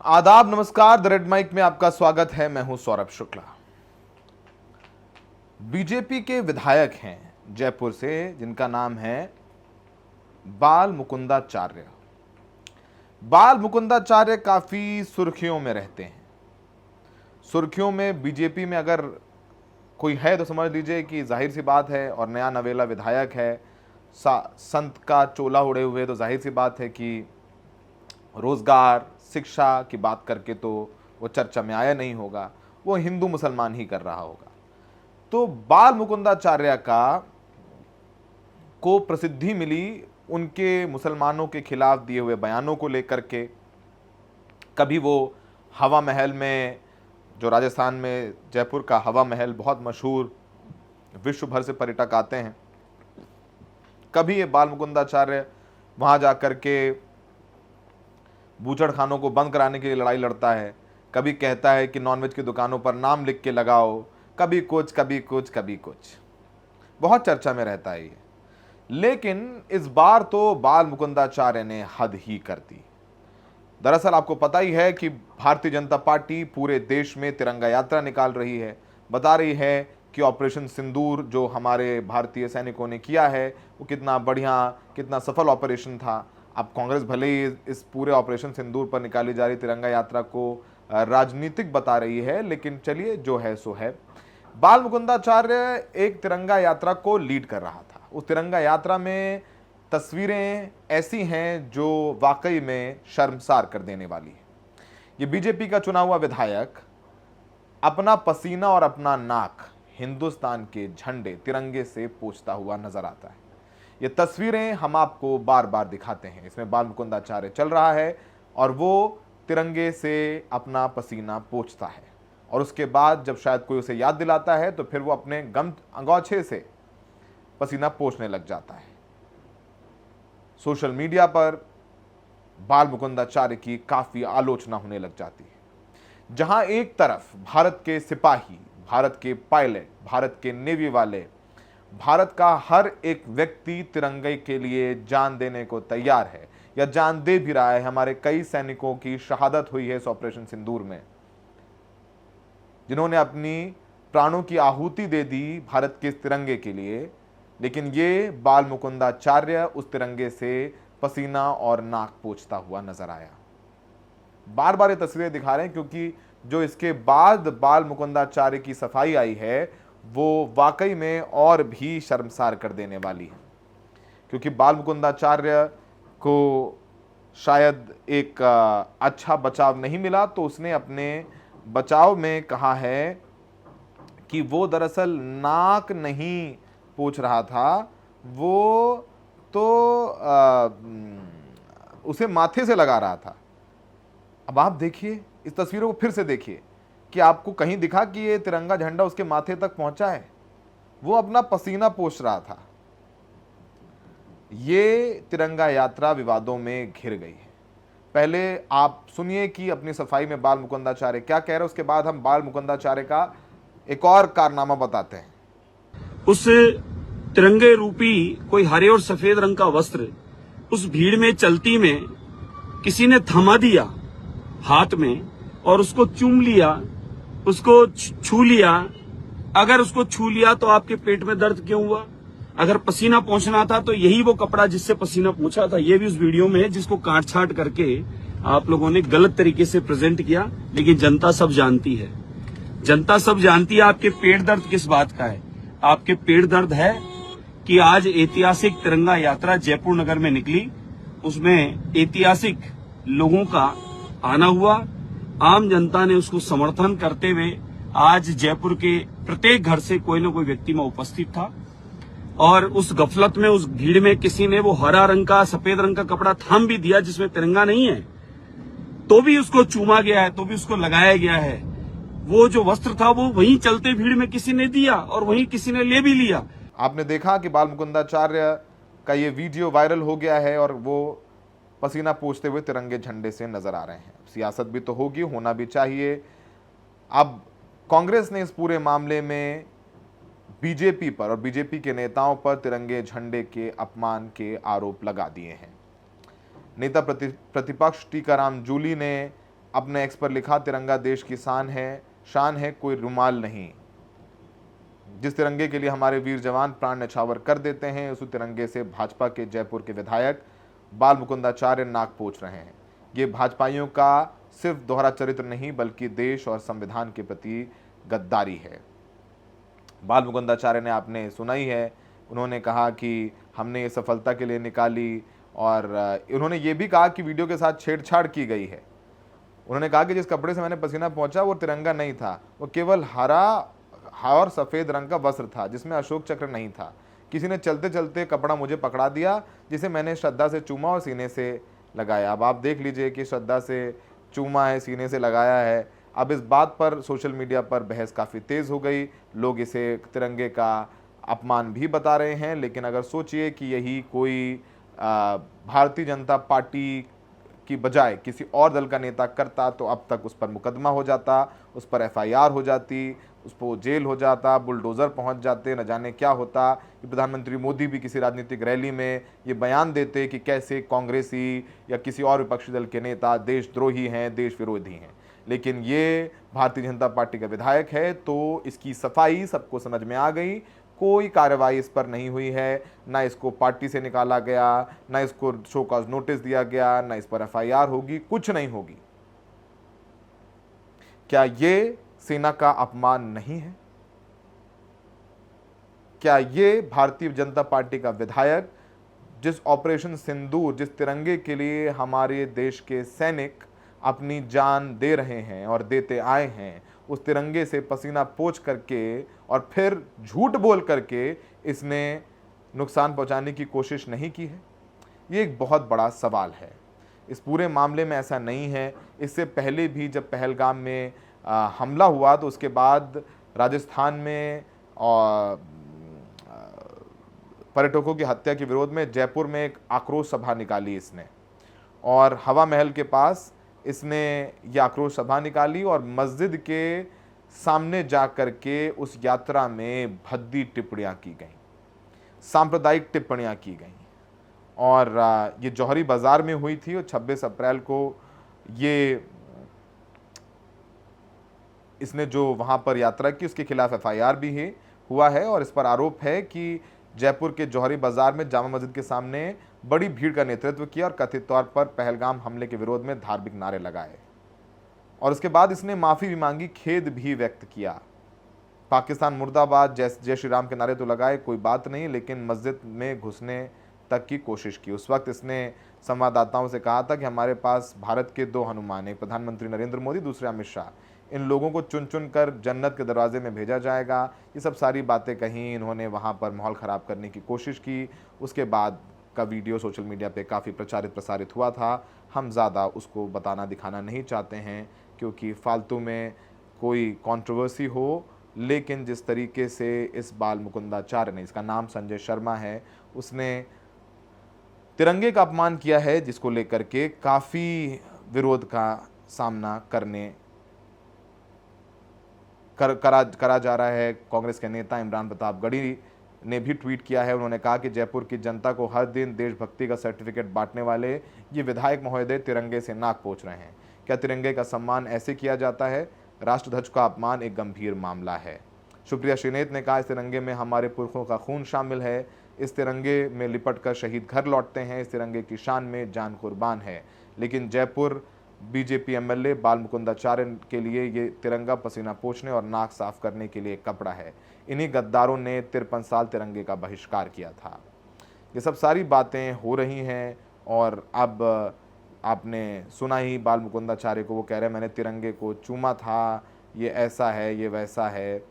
आदाब, नमस्कार। The red mic में आपका स्वागत है। मैं हूं सौरभ शुक्ला। बीजेपी के विधायक हैं जयपुर से, जिनका नाम है बाल मुकुंदाचार्य। बाल मुकुंदाचार्य काफी सुर्खियों में रहते हैं। सुर्खियों में बीजेपी में अगर कोई है तो समझ लीजिए कि जाहिर सी बात है, और नया नवेला विधायक है, संत का चोला उड़े हुए, तो जाहिर सी बात है कि रोजगार, शिक्षा की बात करके तो वो चर्चा में आया नहीं होगा। वो हिंदू मुसलमान ही कर रहा होगा। तो बाल मुकुंदाचार्य को प्रसिद्धि मिली उनके मुसलमानों के खिलाफ दिए हुए बयानों को लेकर के। कभी वो हवा महल में, जो राजस्थान में जयपुर का हवा महल बहुत मशहूर, विश्व भर से पर्यटक आते हैं, कभी ये बाल मुकुंदाचार्य वहां जाकर के बूचड़खानों को बंद कराने के लिए लड़ाई लड़ता है। कभी कहता है कि नॉनवेज की दुकानों पर नाम लिख के लगाओ, कभी कुछ कभी कुछ कभी कुछ, बहुत चर्चा में रहता है ये। लेकिन इस बार तो बाल मुकुंदाचार्य ने हद ही कर दी। दरअसल आपको पता ही है कि भारतीय जनता पार्टी पूरे देश में तिरंगा यात्रा निकाल रही है। बता रही है कि ऑपरेशन सिंदूर जो हमारे भारतीय सैनिकों ने किया है वो कितना बढ़िया, कितना सफल ऑपरेशन था। अब कांग्रेस भले ही इस पूरे ऑपरेशन सिंदूर पर निकाली जा रही तिरंगा यात्रा को राजनीतिक बता रही है, लेकिन चलिए जो है सो है। बाल मुकुंदाचार्य एक तिरंगा यात्रा को लीड कर रहा था। उस तिरंगा यात्रा में तस्वीरें ऐसी हैं जो वाकई में शर्मसार कर देने वाली है। ये बीजेपी का चुना हुआ विधायक अपना पसीना और अपना नाक हिंदुस्तान के झंडे, तिरंगे से पोंछता हुआ नजर आता है। ये तस्वीरें हम आपको बार बार दिखाते हैं। इसमें बाल मुकुंदाचार्य चल रहा है और वो तिरंगे से अपना पसीना पोंछता है, और उसके बाद जब शायद कोई उसे याद दिलाता है तो फिर वो अपने गम अंगोछे से पसीना पोंछने लग जाता है। सोशल मीडिया पर बाल मुकुंदाचार्य की काफी आलोचना होने लग जाती है। जहां एक तरफ भारत के सिपाही, भारत के पायलट, भारत के नेवी वाले, भारत का हर एक व्यक्ति तिरंगे के लिए जान देने को तैयार है या जान दे भी रहा है। हमारे कई सैनिकों की शहादत हुई है इस ऑपरेशन सिंदूर में, जिन्होंने अपनी प्राणों की आहुति दे दी भारत के इस तिरंगे के लिए। लेकिन ये बाल मुकुंदाचार्य उस तिरंगे से पसीना और नाक पोंछता हुआ नजर आया। बार बार ये तस्वीरें दिखा रहे हैं क्योंकि जो इसके बाद बाल मुकुंदाचार्य की सफाई आई है वो वाकई में और भी शर्मसार कर देने वाली है। क्योंकि बाल मुकुंदाचार्य को शायद एक अच्छा बचाव नहीं मिला, तो उसने अपने बचाव में कहा है कि वो दरअसल नाक नहीं पोंछ रहा था, वो तो उसे माथे से लगा रहा था। अब आप देखिए, इस तस्वीरों को फिर से देखिए कि आपको कहीं दिखा कि ये तिरंगा झंडा उसके माथे तक पहुंचा है। वो अपना पसीना पोंछ रहा था। ये तिरंगा यात्रा विवादों में घिर गई है। पहले आप सुनिए कि अपनी सफाई में बाल मुकुंदाचार्य क्या कह रहे हैं, उसके बाद हम बाल मुकुंदाचार्य का एक और कारनामा बताते हैं। उस तिरंगे रूपी कोई हरे और सफेद रंग का वस्त्र उस भीड़ में चलती में किसी ने थमा दिया हाथ में और उसको चूम लिया, उसको छू लिया। अगर उसको छू लिया तो आपके पेट में दर्द क्यों हुआ? अगर पसीना पोंछना था तो यही वो कपड़ा जिससे पसीना पोंछा था। ये भी उस वीडियो में है जिसको काट छाट करके आप लोगों ने गलत तरीके से प्रेजेंट किया। लेकिन जनता सब जानती है, जनता सब जानती है आपके पेट दर्द किस बात का है। आपके पेट दर्द है कि आज ऐतिहासिक तिरंगा यात्रा जयपुर नगर में निकली, उसमें ऐतिहासिक लोगों का आना हुआ। आम जनता ने उसको समर्थन करते हुए आज जयपुर के प्रत्येक घर से कोई न कोई व्यक्ति में उपस्थित था, और उस गफलत में, उस भीड़ में किसी ने वो हरा रंग का, सफेद रंग का कपड़ा थाम भी दिया जिसमें तिरंगा नहीं है, तो भी उसको चूमा गया है, तो भी उसको लगाया गया है। वो जो वस्त्र था वो वहीं चलते भीड़ में किसी ने दिया और वहीं किसी ने ले भी लिया। आपने देखा कि बाल मुकुंदाचार्य का ये वीडियो वायरल हो गया है और वो पसीना पोंछते हुए तिरंगे झंडे से नजर आ रहे हैं। सियासत भी तो होगी, होना भी चाहिए। अब कांग्रेस ने इस पूरे मामले में बीजेपी पर और बीजेपी के नेताओं पर तिरंगे झंडे के अपमान के आरोप लगा दिए हैं। नेता प्रतिपक्ष टीकाराम जूली ने अपने एक्स पर लिखा, तिरंगा देश की शान है, कोई रुमाल नहीं। जिस तिरंगे के लिए हमारे वीर जवान प्राण न्यौछावर कर देते हैं, उसी तिरंगे से भाजपा के जयपुर के विधायक बाल मुकुंदाचार्य नाक पोंछ रहे हैं। ये भाजपाइयों का सिर्फ दोहरा चरित्र नहीं, बल्कि देश और संविधान के प्रति गद्दारी है। बाल मुकुंदाचार्य ने, आपने सुना ही है, उन्होंने कहा कि हमने ये सफलता के लिए निकाली, और उन्होंने ये भी कहा कि वीडियो के साथ छेड़छाड़ की गई है। उन्होंने कहा कि जिस कपड़े से मैंने पसीना पहुंचा वो तिरंगा नहीं था, वो केवल हरा और सफ़ेद रंग का वस्त्र था जिसमें अशोक चक्र नहीं था। किसी ने चलते चलते कपड़ा मुझे पकड़ा दिया, जिसे मैंने श्रद्धा से चूमा और सीने से लगाया। अब आप देख लीजिए कि श्रद्धा से चूमा है, सीने से लगाया है। अब इस बात पर सोशल मीडिया पर बहस काफ़ी तेज़ हो गई, लोग इसे तिरंगे का अपमान भी बता रहे हैं। लेकिन अगर सोचिए कि यही कोई भारतीय जनता पार्टी की बजाय किसी और दल का नेता करता, तो अब तक उस पर मुकदमा हो जाता, उस पर FIR हो जाती, उस पर जेल हो जाता, बुलडोज़र पहुंच जाते, न जाने क्या होता। कि प्रधानमंत्री मोदी भी किसी राजनीतिक रैली में ये बयान देते कि कैसे कांग्रेसी या किसी और विपक्षी दल के नेता देशद्रोही हैं, देश विरोधी हैं। लेकिन ये भारतीय जनता पार्टी का विधायक है, तो इसकी सफाई सबको समझ में आ गई। कोई कार्रवाई इस पर नहीं हुई है, ना इसको पार्टी से निकाला गया, ना इसको शो कॉज नोटिस दिया गया, ना इस पर FIR होगी, कुछ नहीं होगी। क्या ये सेना का अपमान नहीं है? क्या ये भारतीय जनता पार्टी का विधायक, जिस ऑपरेशन सिंदूर, जिस तिरंगे के लिए हमारे देश के सैनिक अपनी जान दे रहे हैं और देते आए हैं, उस तिरंगे से पसीना पोंछ करके और फिर झूठ बोल करके इसने नुकसान पहुंचाने की कोशिश नहीं की है? ये एक बहुत बड़ा सवाल है। इस पूरे मामले में ऐसा नहीं है। इससे पहले भी जब पहलगाम में हमला हुआ, तो उसके बाद राजस्थान में पर्यटकों की हत्या के विरोध में जयपुर में एक आक्रोश सभा निकाली इसने, और हवा महल के पास इसने ये आक्रोश सभा निकाली और मस्जिद के सामने जाकर के उस यात्रा में भद्दी टिप्पणियां की गईं, सांप्रदायिक टिप्पणियां की गईं। और ये जौहरी बाजार में हुई थी, और 26 अप्रैल को ये इसने जो वहां पर यात्रा की, उसके खिलाफ FIR भी हुआ है, और इस पर आरोप है कि जयपुर के जौहरी बाजार में जामा मस्जिद के सामने बड़ी भीड़ का नेतृत्व किया और कथित तौर पर पहलगाम हमले के विरोध में धार्मिक नारे लगाए। और उसके बाद इसने माफी भी मांगी, खेद भी व्यक्त किया। पाकिस्तान मुर्दाबाद, जय श्री राम के नारे तो लगाए, कोई बात नहीं, लेकिन मस्जिद में घुसने तक की कोशिश की। उस वक्त इसने संवाददाताओं से कहा था कि हमारे पास भारत के 2 हनुमान, एक प्रधानमंत्री नरेंद्र मोदी, दूसरे अमित शाह, इन लोगों को चुन चुन कर जन्नत के दरवाजे में भेजा जाएगा। ये सब सारी बातें कहीं, इन्होंने वहाँ पर माहौल ख़राब करने की कोशिश की। उसके बाद का वीडियो सोशल मीडिया पे काफ़ी प्रसारित हुआ था। हम ज़्यादा उसको बताना दिखाना नहीं चाहते हैं, क्योंकि फालतू में कोई कंट्रोवर्सी हो। लेकिन जिस तरीके से इस बाल मुकुंदाचार्य ने, इसका नाम संजय शर्मा है, उसने तिरंगे का अपमान किया है, जिसको लेकर के काफ़ी विरोध का सामना करा जा रहा है। कांग्रेस के नेता इमरान प्रतापगढ़ी ने भी ट्वीट किया है। उन्होंने कहा कि जयपुर की जनता को हर दिन देशभक्ति का सर्टिफिकेट बांटने वाले ये विधायक महोदय तिरंगे से नाक पोंछ रहे हैं। क्या तिरंगे का सम्मान ऐसे किया जाता है? राष्ट्रध्वज का अपमान एक गंभीर मामला है। सुप्रिया श्रीनेत ने कहा, इस तिरंगे में हमारे पुरखों का खून शामिल है। इस तिरंगे में लिपट कर शहीद घर लौटते हैं। इस तिरंगे की शान में जान कुर्बान है। लेकिन जयपुर बीजेपी MLA बाल मुकुंदाचार्य के लिए ये तिरंगा पसीना पोंछने और नाक साफ करने के लिए एक कपड़ा है। इन्हीं गद्दारों ने 53 साल तिरंगे का बहिष्कार किया था। ये सब सारी बातें हो रही हैं, और अब आपने सुना ही बाल मुकुंदाचार्य को, वो कह रहे हैं मैंने तिरंगे को चूमा था, ये ऐसा है, ये वैसा है।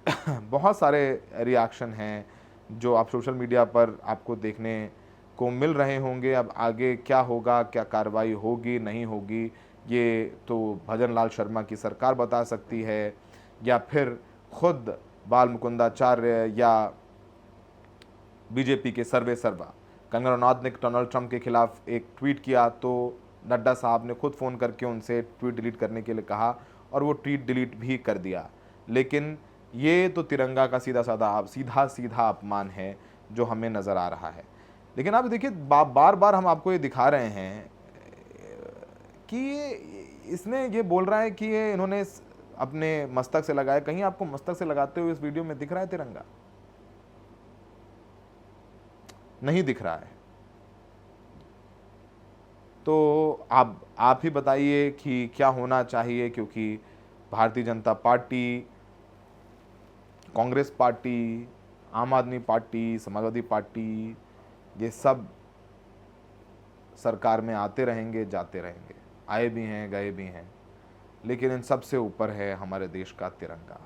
बहुत सारे रिएक्शन हैं जो आप सोशल मीडिया पर आपको देखने को मिल रहे होंगे। अब आगे क्या होगा, क्या कार्रवाई होगी नहीं होगी, ये तो भजन लाल शर्मा की सरकार बता सकती है, या फिर खुद बाल मुकुंदाचार्य या बीजेपी के सर्वा कंगना रनौत ने डोनाल्ड ट्रंप के खिलाफ एक ट्वीट किया, तो नड्डा साहब ने खुद फ़ोन करके उनसे ट्वीट डिलीट करने के लिए कहा, और वो ट्वीट डिलीट भी कर दिया। लेकिन ये तो तिरंगा का सीधा अपमान है जो हमें नज़र आ रहा है। लेकिन आप देखिए, बार बार हम आपको ये दिखा रहे हैं कि इसने ये बोल रहा है कि ये इन्होंने अपने मस्तक से लगाया। कहीं आपको मस्तक से लगाते हुए इस वीडियो में दिख रहा है तिरंगा? नहीं दिख रहा है। तो आप ही बताइए कि क्या होना चाहिए, क्योंकि भारतीय जनता पार्टी, कांग्रेस पार्टी, आम आदमी पार्टी, समाजवादी पार्टी, ये सब सरकार में आते रहेंगे, जाते रहेंगे, आए भी हैं, गए भी हैं, लेकिन इन सब से ऊपर है हमारे देश का तिरंगा,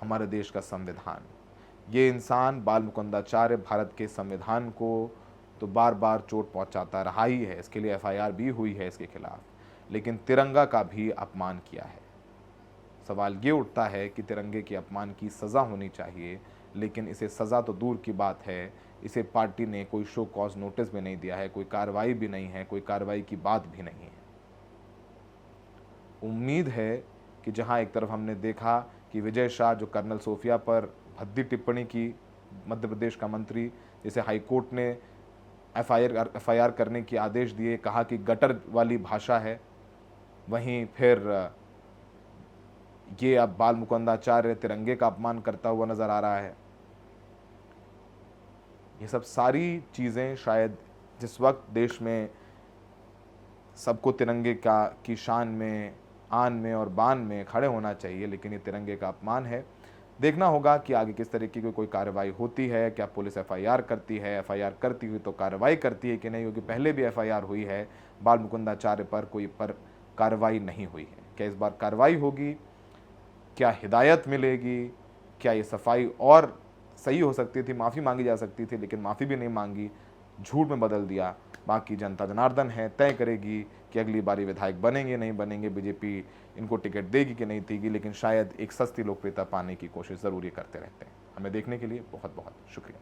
हमारे देश का संविधान। ये इंसान बाल मुकुंदाचार्य भारत के संविधान को तो बार बार चोट पहुंचाता रहा ही है, इसके लिए एफआईआर भी हुई है इसके खिलाफ, लेकिन तिरंगा का भी अपमान किया है। सवाल ये उठता है कि तिरंगे के अपमान की सज़ा होनी चाहिए, लेकिन इसे सज़ा तो दूर की बात है, इसे पार्टी ने कोई शो कॉज नोटिस भी नहीं दिया है, कोई कार्रवाई भी नहीं है, कोई कार्रवाई की बात भी नहीं है। उम्मीद है कि जहां एक तरफ हमने देखा कि विजय शाह जो कर्नल सोफिया पर भद्दी टिप्पणी की, मध्य प्रदेश का मंत्री, जिसे हाईकोर्ट ने एफआईआर करने के आदेश दिए, कहा कि गटर वाली भाषा है, वहीं फिर ये अब बाल मुकुंदाचार्य तिरंगे का अपमान करता हुआ नजर आ रहा है। ये सब सारी चीज़ें शायद जिस वक्त देश में सबको तिरंगे की शान में, आन में और बान में खड़े होना चाहिए, लेकिन ये तिरंगे का अपमान है। देखना होगा कि आगे किस तरीके की कोई कार्रवाई होती है, क्या पुलिस एफआईआर करती है, एफआईआर करती हुई तो कार्रवाई करती है कि नहीं, क्योंकि पहले भी एफआईआर हुई है बाल मुकुंदाचार्य पर, कोई पर कार्रवाई नहीं हुई है। क्या इस बार कार्रवाई होगी? क्या हिदायत मिलेगी? क्या ये सफाई और सही हो सकती थी, माफ़ी मांगी जा सकती थी, लेकिन माफ़ी भी नहीं मांगी, झूठ में बदल दिया। बाकी जनता जनार्दन है, तय करेगी कि अगली बारी विधायक बनेंगे नहीं बनेंगे, बीजेपी इनको टिकट देगी कि नहीं देगी, लेकिन शायद एक सस्ती लोकप्रियता पाने की कोशिश ज़रूर ये करते रहते हैं। हमें देखने के लिए बहुत बहुत शुक्रिया।